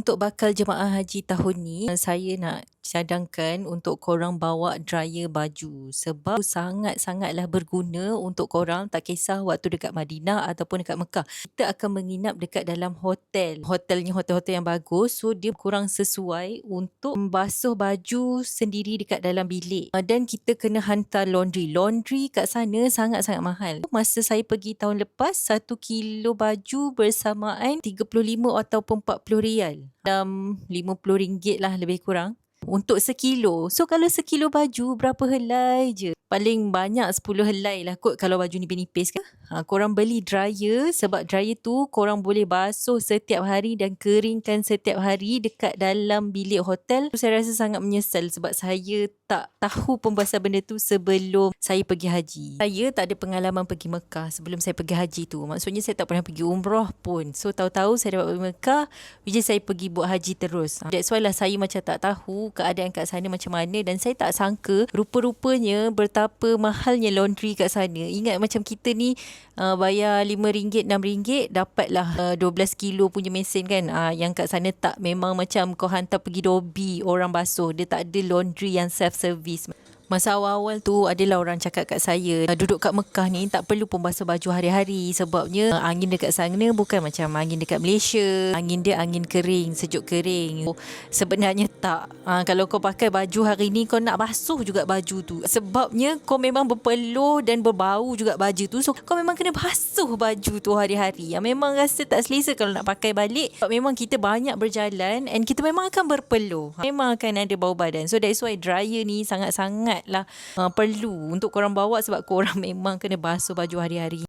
Untuk bakal jemaah haji tahun ni, saya nak cadangkan untuk korang bawa dryer baju sebab sangat-sangatlah berguna untuk korang, tak kisah waktu dekat Madinah ataupun dekat Mekah. Kita akan menginap dekat dalam hotel. Hotelnya hotel-hotel yang bagus, so dia kurang sesuai untuk membasuh baju sendiri dekat dalam bilik. Dan kita kena hantar laundry. Laundry kat sana sangat-sangat mahal. Masa saya pergi tahun lepas, 1 kilo baju bersamaan 35 ataupun 40 rial. Dalam RM50 lah lebih kurang. Untuk sekilo. So kalau sekilo baju berapa helai je? Paling banyak 10 helai lah kot kalau baju nipis-nipis ke. Korang beli dryer sebab dryer tu korang boleh basuh setiap hari dan keringkan setiap hari dekat dalam bilik hotel. Saya rasa sangat menyesal sebab saya tak tahu pembahasan benda tu sebelum saya pergi haji. Saya tak ada pengalaman pergi Mekah sebelum saya pergi haji tu. Maksudnya saya tak pernah pergi umrah pun. So tahu-tahu saya dapat pergi Mekah, which is saya pergi buat haji terus. That's why lah saya macam tak tahu keadaan kat sana macam mana dan saya tak sangka rupa-rupanya betapa mahalnya laundry kat sana. Ingat macam kita ni bayar RM5, RM6 dapatlah 12 kilo punya mesin kan. Yang kat sana tak, memang macam kau hantar pergi Dobi orang basuh. Dia tak ada laundry yang self-service. Masa awal-awal tu adalah orang cakap kat saya, duduk kat Mekah ni tak perlu pun basuh baju hari-hari sebabnya angin dekat sana bukan macam angin dekat Malaysia. Angin dia angin kering, sejuk kering. Sebenarnya tak. Kalau kau pakai baju hari ni, kau nak basuh juga baju tu. Sebabnya kau memang berpeluh dan berbau juga baju tu. So kau memang kena basuh baju tu hari-hari. Memang rasa tak selesa kalau nak pakai balik. Sebab memang kita banyak berjalan and kita memang akan berpeluh. Memang akan ada bau badan. So that's why dryer ni sangat-sangat lah perlu untuk korang bawa sebab korang memang kena basuh baju hari-hari.